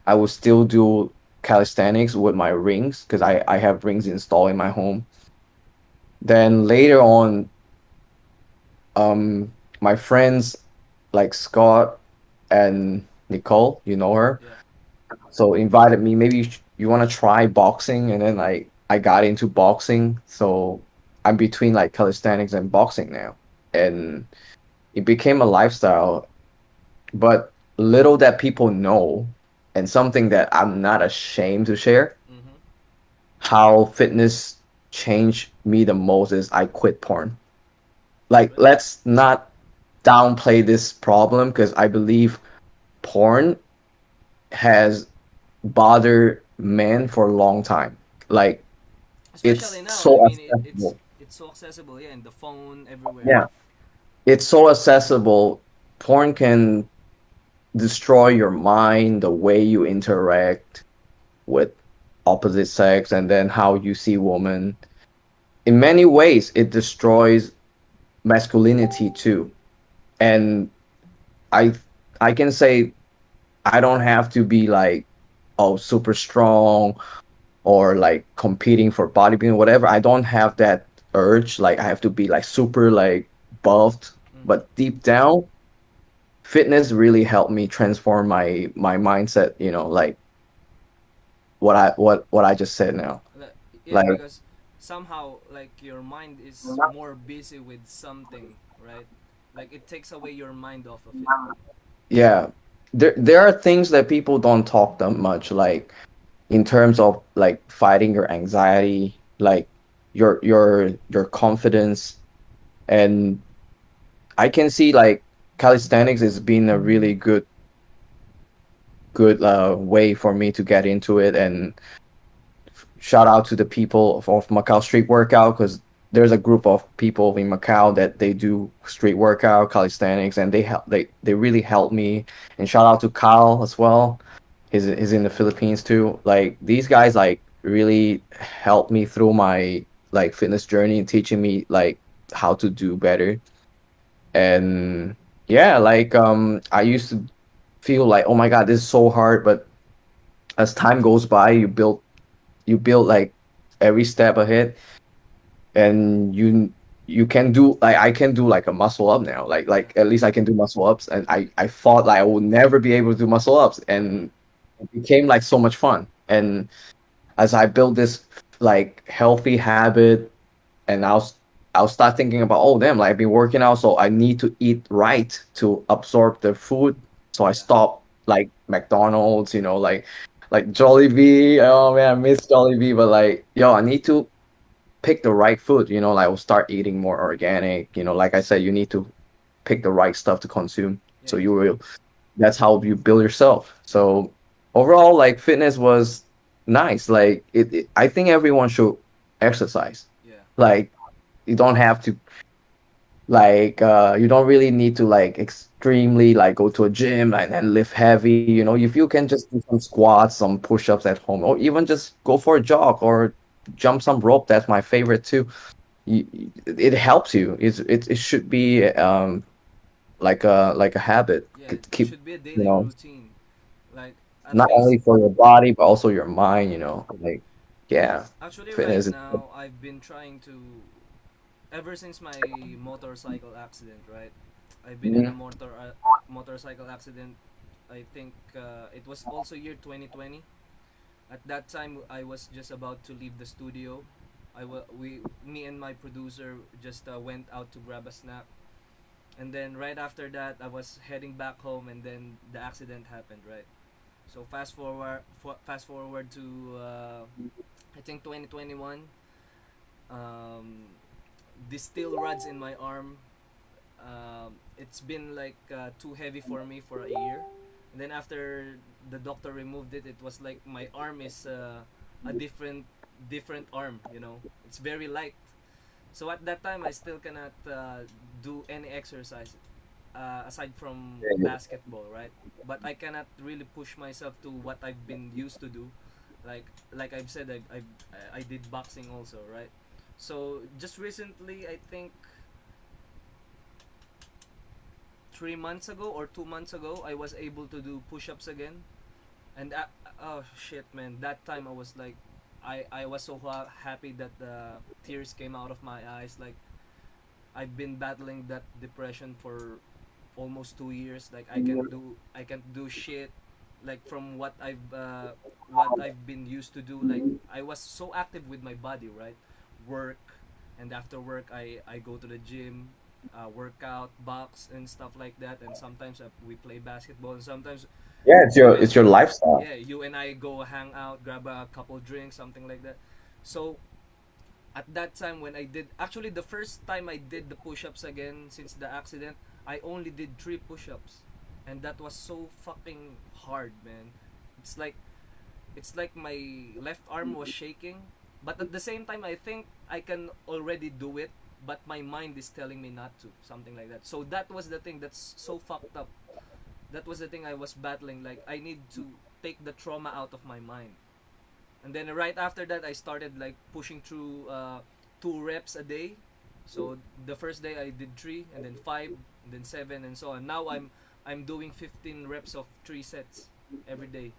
I will still do calisthenics with my rings because I have rings installed in my home. Then later on, my friends like Scott and Nicole, you know her, Yeah. so invited me. Maybe you want to try boxing, and then like I got into boxing. So I'm between like calisthenics and boxing now, and it became a lifestyle. But little that people know, and something that I'm not ashamed to share, Mm-hmm. how fitness changed me the most is I quit porn. Like, Really? let's not downplay this problem because I believe porn has bothered men for a long time. Like, Especially it's now. I so mean, accessible. it's so accessible. Yeah, in the phone, everywhere. Yeah, it's so accessible. Porn can destroy your mind, the way you interact with opposite sex, and then how you see women. In many ways, it destroys masculinity too. And I I can say I don't have to be like super strong or like competing for bodybuilding, whatever. I don't have that urge. Like I have to be like super like buffed. Mm-hmm. But deep down, fitness really helped me transform my mindset. Like what I just said now. Yeah, Like because somehow like your mind is more busy with something, right? Like it takes away your mind off of it. yeah, there are things that people don't talk that much. Like in terms of like fighting your anxiety, like your confidence, and I can see like calisthenics has been a really good good way for me to get into it. And shout out to the people of Macau Street Workout, because there's a group of people in Macau that they do street workout calisthenics, and they really help me. And shout out to Kyle as well. He's in the Philippines too. Like these guys like really helped me through my like fitness journey and teaching me like how to do better. And yeah, like I used to feel like, oh my god, this is so hard, but as time goes by, you build like every step ahead, and you can do like I can do like a muscle up now. Like at least I can do muscle ups, and I thought like I would never be able to do muscle ups, and it became like so much fun. And as I build this like healthy habit, and I'll start thinking about, oh damn, like I've been working out, so I need to eat right to absorb the food. So I Yeah. stop like McDonald's, like Jollibee. Oh man, I miss Jollibee, but like yo, I need to pick the right food. Like we'll start eating more organic. Like I said, you need to pick the right stuff to consume. Yeah. So you will. That's how you build yourself. So overall, like fitness was nice. Like I think everyone should exercise. Yeah. Like you don't have to you don't really need to like extremely like go to a gym and lift heavy. If you can just do some squats, some push-ups at home, or even just go for a jog or jump some rope. That's my favorite too. It helps you. It should be like a habit. Yeah. It Keep should be a you daily know routine. Like at not least only for your body but also your mind. Like yeah, actually right fitness is now I've been trying to ever since my motorcycle accident, right? I've been in a Mhm. motorcycle accident. I think it was also year 2020. At that time, I was just about to leave the studio. Me and my producer just went out to grab a snack, and then right after that, I was heading back home, and then the accident happened. Right. So fast forward to I think 2021. Um, the steel rods in my arm, it's been like too heavy for me for a year. And then after the doctor removed it, it was like my arm is a different arm. It's very light. So at that time, I still cannot do any exercise aside from basketball, right? But I cannot really push myself to what I've been used to do. Like I've said, I did boxing also, right? So just recently, I think 3 months ago or 2 months ago, I was able to do push-ups again. And oh shit, man! That time I was like, I was so happy that the tears came out of my eyes. Like I've been battling that depression for almost 2 years. Like I can't do shit. Like from what I've been used to do. Like I was so active with my body, right? Work, and after work I go to the gym, workout, box and stuff like that. And sometimes we play basketball. And sometimes yeah, it's you your and it's your lifestyle. yeah, you and I go hang out, grab a couple drinks, something like that. So at that time when I did actually the first time I did the push-ups again since the accident, I only did 3 push-ups, and that was so fucking hard, man. It's like it's like my left arm was shaking, but at the same time I think I can already do it, but my mind is telling me not to, something like that. So that was the thing that's so fucked up. That was the thing I was battling. Like I need to take the trauma out of my mind. And then right after that, I started like pushing through 2 reps a day. So the first day I did 3, and then 5, and then 7, and so on. Now I'm doing 15 reps of 3 sets every day.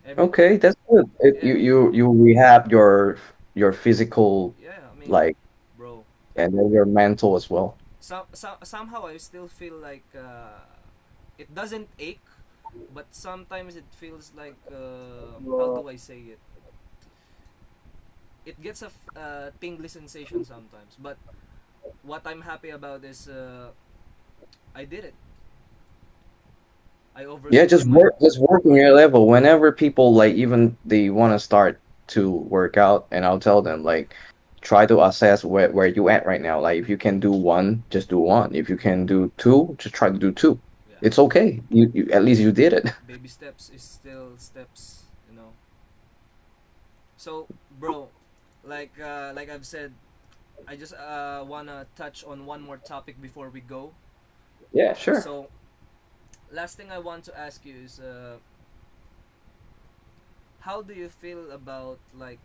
Every Okay, that's good. yeah, You rehab your physical, yeah. I mean, like, bro, and then your mental as well. somehow I still feel like it doesn't ache, but sometimes it feels like how do I say it? It gets a tingly sensation sometimes. But what I'm happy about is I did it. I Yeah, overcame my just work on your level. Whenever people like even they want to start to work out, and I'll tell them like try to assess where you at right now. Like if you can do one, just do one. If you can do two, just try to do two. yeah it's okay. You at least you did it. Baby steps is still steps, you know. So, bro, like I've said, I just wanna touch on one more topic before we go. Yeah, sure. So, last thing I want to ask you is, how do you feel about like?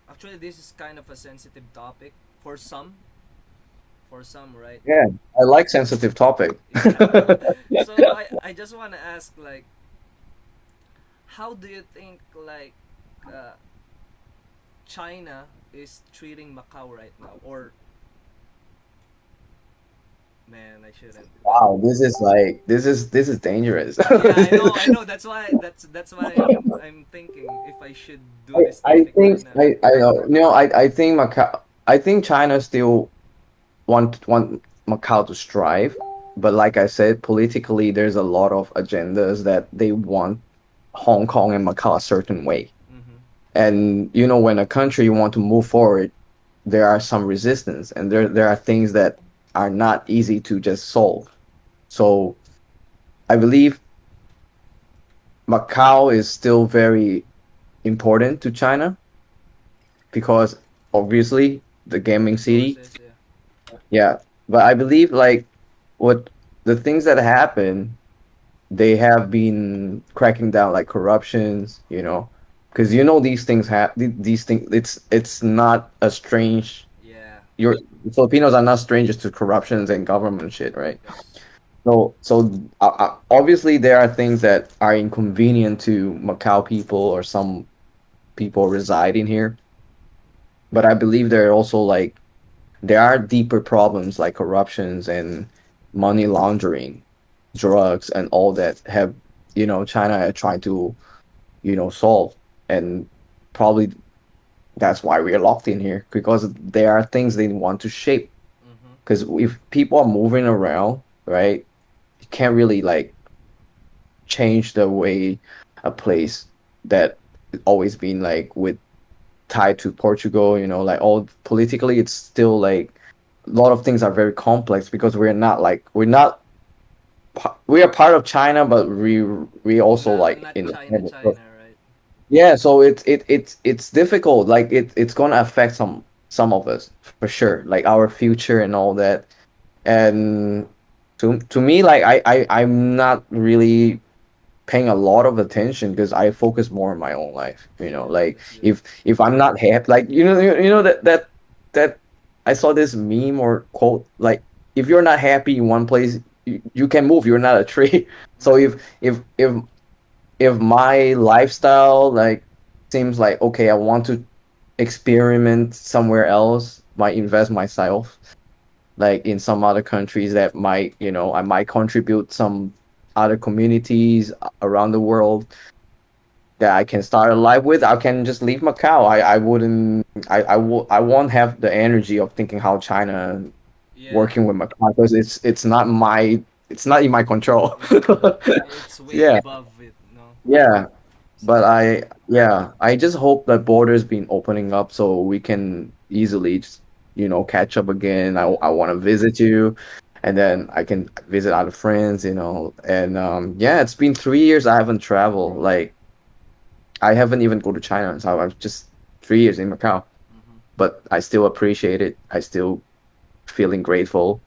Actually, this is kind of a sensitive topic for some. For some, right? Yeah, I like sensitive topic. Yeah. So I just wanna ask like, how do you think like, uh, China is treating Macau right now? Or man, I shouldn't. Wow, this is dangerous. Yeah, I know. That's why I'm thinking if I should do this I topic right think now. I think Macau. I think China still want Macau to strive, but like I said, politically, there's a lot of agendas that they want Hong Kong and Macau a certain way. Mm-hmm. And when a country want to move forward, there are some resistance, and there are things that are not easy to just solve. So I believe Macau is still very important to China because obviously the gaming city. Resources, yeah. Yeah, but I believe like what the things that happen, they have been cracking down like corruptions, because these things these things. It's not a strange. Yeah. Your Filipinos are not strangers to corruptions and government shit, right? Yes. So obviously there are things that are inconvenient to Macau people or some people residing here, but I believe there are also like there are deeper problems like corruptions and money laundering, drugs, and all that have China are trying to solve, and probably that's why we are locked in here because there are things they want to shape. Mm-hmm. Because if people are moving around, right, you can't really like change the way a place that always been like with tied to Portugal, like all politically it's still like a lot of things are very complex because we are part of China, but we also like Not China, independent. China, right? Yeah, so it's difficult. Like it's gonna affect some of us for sure, like our future and all that. And to me, like I'm not really paying a lot of attention because I focus more on my own life. Yeah, Like that's good. if I'm not happy, like that I saw this meme or quote like if you're not happy in one place, you can move. You're not a tree. So if my lifestyle like seems like okay, I want to experiment somewhere else, might invest myself like in some other countries that might I might contribute some other communities around the world that I can start a life with. I can just leave Macau. I wouldn't. I won't have the energy of thinking how China Yeah. working with Macau because it's not my. It's not in my control. It's way Yeah, above it, no. yeah. But So I just hope that borders been opening up so we can easily just, catch up again. I want to visit you, and then I can visit other friends, And yeah, it's been 3 years I haven't traveled. Like I haven't even go to China, so I'm just 3 years in Macau. mm-hmm. But I still appreciate it. I still feeling grateful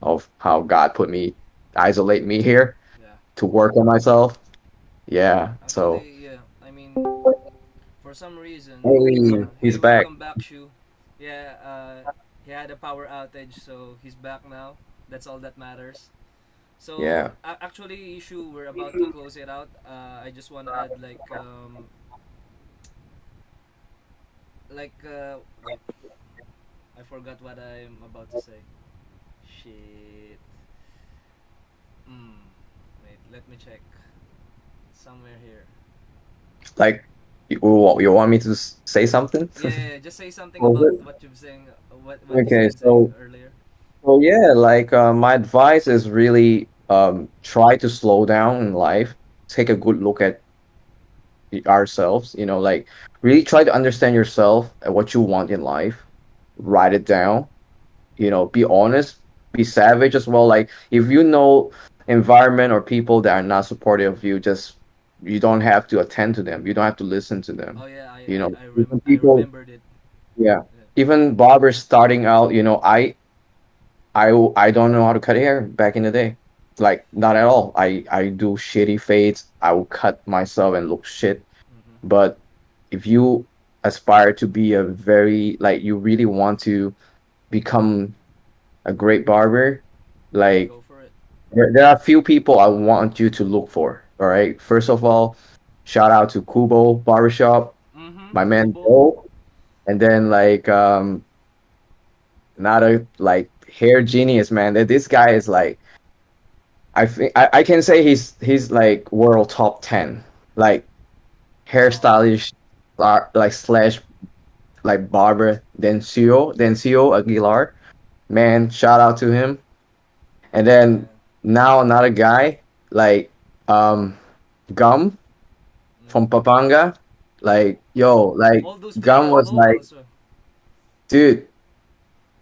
of how God put me, isolate me here Yeah. to work on myself. Yeah. So Actually, yeah. I mean, for some reason, hey, hey, he's back. welcome back, Shu. Yeah, he had a power outage, so he's back now. That's all that matters. So, Yeah. actually, issue we're about to close it out. I just want to add wait, I forgot what I'm about to say. Shit. Hmm. Wait, let me check. Somewhere here. Like you want me to say something? Yeah, yeah, yeah, just say something Was about it? what you've saying, what you've Okay, been saying earlier. so yeah, like my advice is really try to slow down in life. Take a good look at ourselves, like really try to understand yourself and what you want in life. Write it down, be honest. be savage as well. Like if you know environment or people that are not supportive of you, just you don't have to attend to them. You don't have to listen to Oh them. yeah, You know, even I people, remembered it. yeah, Yeah. even barbers starting out. I don't know how to cut hair back in the day. Like not at all. I do shitty fades. I will cut myself and look shit. Mm-hmm. But if you aspire to be a very like you really want to become a great barber, like Go for it. there are a few people I want you to look for. All right. First of all, shout out to Kubo Barbershop, Mm-hmm. my man Kubo. Joe, and then like not a like hair genius man. That this guy is like I can say he's like world top 10 like hairstylist like slash like barber Dencio Aguilar. Man, shout out to him. And then Yeah. now another guy like um Gum from Mm-hmm. Papanga. Like yo, like All those people Gum are was like, locals. dude,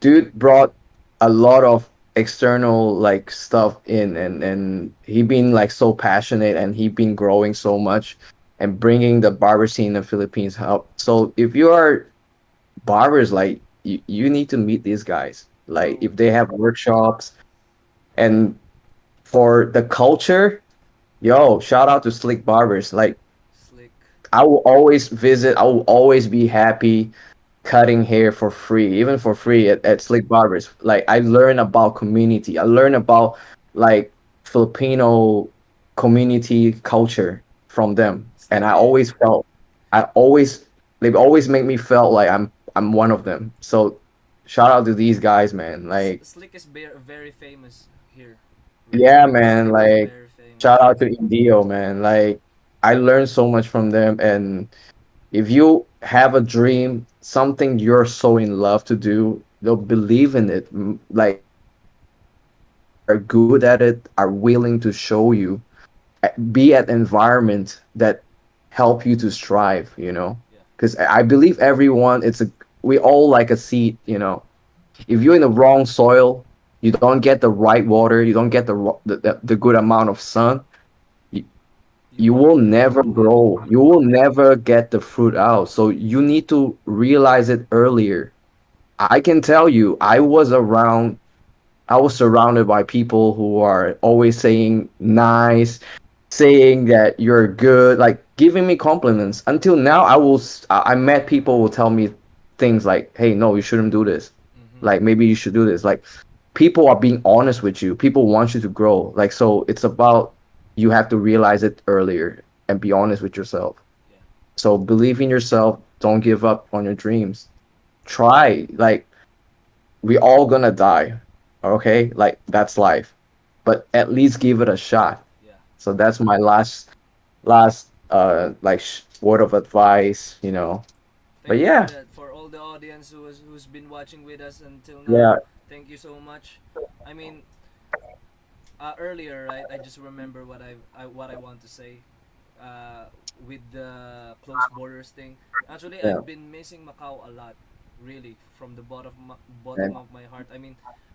dude brought a lot of external like stuff in, and he been like so passionate, and he been growing so much and bringing the barber scene in the Philippines up. So if you are barbers, like you need to meet these guys. Like True. if they have workshops, and for the culture, yo, shout out to Slick Barbers. Like Slick. I will always visit. I will always be happy cutting hair for free, even for free at Slick Barbers. Like I learn about community. I learn about like Filipino community culture from them. And I Yeah. always felt I always they always make me felt like I'm one of them. So shout out to these guys, man. Like Slick is very famous here. Really. yeah, man, Slick is like very shout famous. out to Indio, man. Like I learned so much from them, and if you have a dream, something you're so in love to do, they'll believe in it. Like people who are good at it are willing to show you, be at environment that help you to strive, you know? Yeah. Because I believe everyone, we all like a seed, you know? If you're in the wrong soil, you don't get the right water, you don't get the good amount of sun, you, You you won't will be able to never do it. grow. You will never get the fruit out. So you need to realize it earlier. I can tell you, I was surrounded by people who are always saying nice, saying that you're good, like giving me compliments. Until now, I met people who will tell me things like, "Hey, no, you shouldn't do this. Mm-hmm. Like maybe you should do this." Like people are being honest with you. People want you to grow. Like so, it's about you have to realize it earlier and be honest with yourself. Yeah. So believe in yourself. Don't give up on your dreams. Try. Like we all gonna die, okay? Like that's life, but at least give it a shot. Yeah. So that's my last like word of advice, you know. But Thank you for yeah, that. For all the audience who's been watching with us until now, yeah, thank you so much. I mean, earlier, right? I just remember what I want to say. With the closed borders thing. Actually, yeah. I've been missing Macau a lot, really, from the bottom And of my heart. I mean,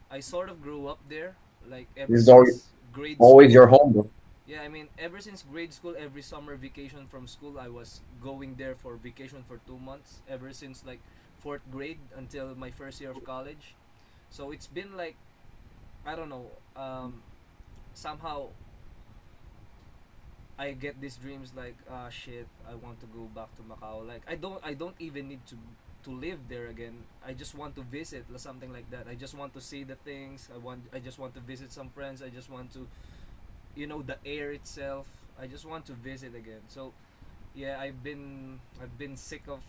I sort of grew up there, like this ever is since grade always your school. home, bro. Yeah, I mean, ever since grade school, every summer vacation from school, I was going there for vacation for 2 months. Ever since like fourth grade until my first year of college. So it's been like I don't know. Somehow I get these dreams like ah shit, I want to go back to Macau. Like I don't even need to live there again. I just want to visit or something like that. I just want to see the things. I just want to visit some friends. I just want to the air itself. I just want to visit again. So yeah, I've been sick of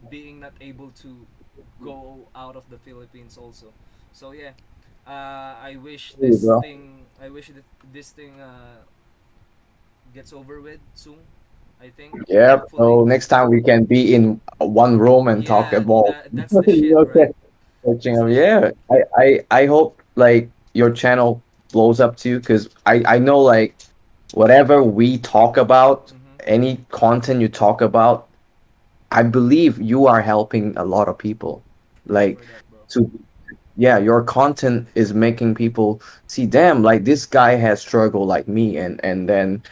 being not able to go out of the Philippines also. So yeah, I wish Hey, bro. I wish that this thing gets over with soon. I think Yeah. hopefully. So next time we can be in one room and talk Yeah, about. that's the shit, Okay. right? Coaching That's of the shit. yeah. I hope like your channel blows up too, because I know like whatever we talk about, Mm-hmm. any content you talk about, I believe you are helping a lot of people. Pray Like for that, bro. to yeah, your content is making people see, damn, like this guy has struggled like me, and then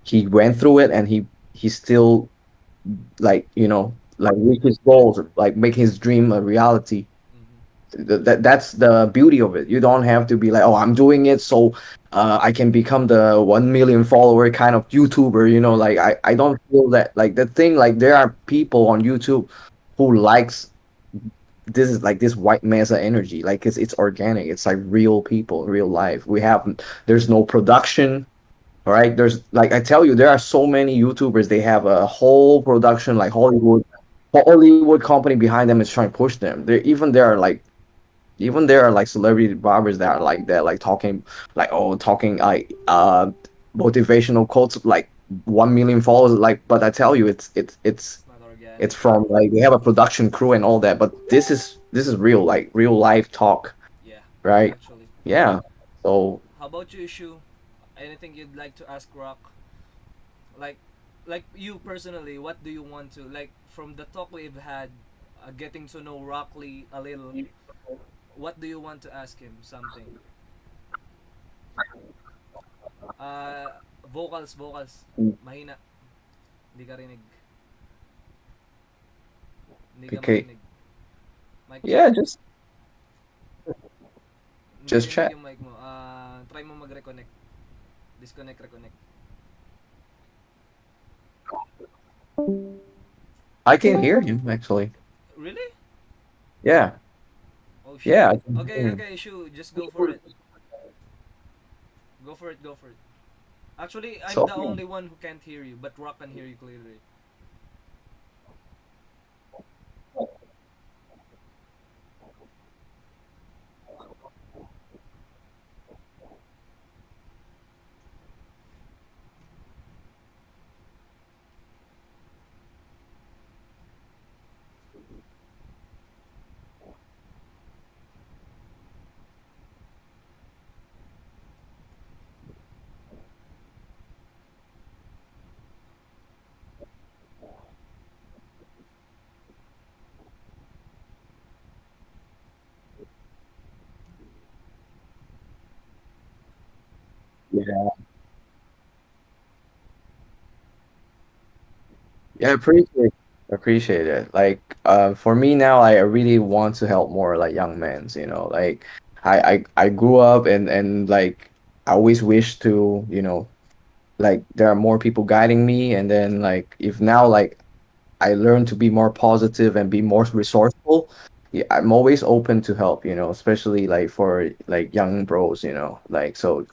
he went through it, and he still, like, like reach his goals, like make his dream a reality. Mm-hmm. That's the beauty of it. You don't have to be like, oh, I'm doing it so I can become the 1 million follower kind of YouTuber. Yeah. Like I don't feel that, like the thing. Like there are people on YouTube who likes this, is like this white mesa energy. Like it's organic. It's like real people, real life. There's no production. All right. There's, like, I tell you, there are so many YouTubers. They have a whole production, like Hollywood company behind them is trying to push them. There are like, even there are like celebrity barbers that are like that, like talking like motivational quotes, like 1 million followers. Like, but I tell you, It's not it's organic. from, like, they have a production crew and all that. But this is real, like real life talk, Yeah, right? actually. Yeah. So How about you, Ishu? Anything you'd like to ask Rock? Like, you personally, what do you want to like from the talk we've had, getting to know Rockley a little? What do you want to ask him? Something. Uh, vocals. Mahina. Hindi ka rinig. Hindi ka okay, marinig. Mic check. yeah, Hindi just rinig chat. yung mic mo. Try mo mag-reconnect. Disconnect, reconnect. I can hear him actually. Really? Yeah, Oh shit. yeah, I can hear Okay, him. okay, Ishu. Just go for it. Go for it, go for it. Actually, I'm So the only one who can't hear you, but Rock can hear you clearly. yeah, yeah, appreciate it. Like, for me now, I really want to help more like young men. Like, I grew up, and like I always wish to, like there are more people guiding me, and then like if now, like, I learn to be more positive and be more resourceful. Yeah, I'm always open to help. Especially like for like young bros. Like, so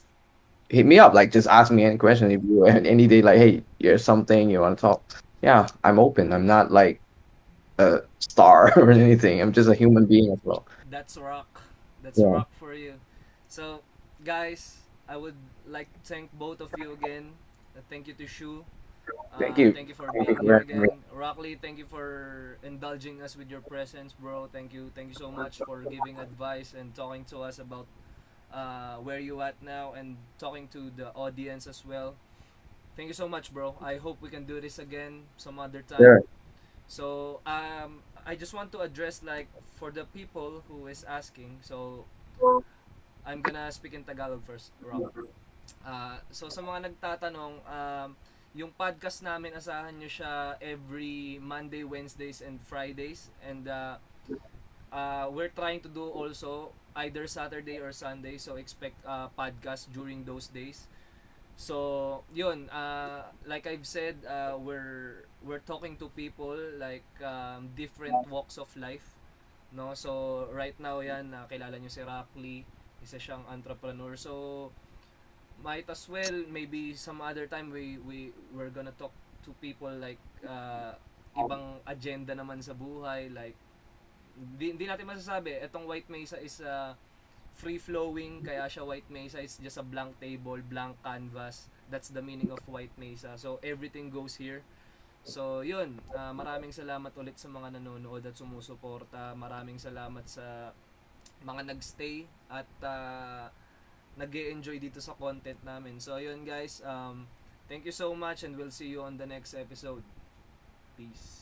hit me up. Like, just ask me any question if you any day. Like, hey, here's something you want to talk. Yeah, I'm open. I'm not like a star or anything. I'm just a human being as well. That's Rock. That's Yeah. Rock for you. So, guys, I would like to thank both of you again. Thank you to Shu. Thank you. Thank you for Thank being you here for having me. again. Rockley, thank you for indulging us with your presence, bro. Thank you. Thank you so much for giving advice and talking to us about where you at now and talking to the audience as well. Thank you so much, bro. I hope we can do this again some other time. Sure. So, I just want to address like for the people who is asking. So, I'm gonna speak in Tagalog first, Rock. So sa mga nagtatanong, yung podcast namin, asahan nyo siya every Monday, Wednesdays, and Fridays. And we're trying to do also either Saturday or Sunday. So expect podcast during those days. So, yun, like I've said, we're talking to people like different walks of life, no? So, right now yan, kilala nyo si Rockley, isa siyang entrepreneur. So, might as well maybe some other time we're gonna talk to people like ibang agenda naman sa buhay, like di natin masasabi etong White Mesa is free flowing, kaya siya White Mesa. It's just a blank table, blank canvas. That's the meaning of White Mesa. So everything goes here. So yun, maraming salamat ulit sa mga nanonood at sumusuporta. Maraming salamat sa mga nagstay at nag enjoy dito sa content namin. So yun guys, thank you so much and we'll see you on the next episode. Peace.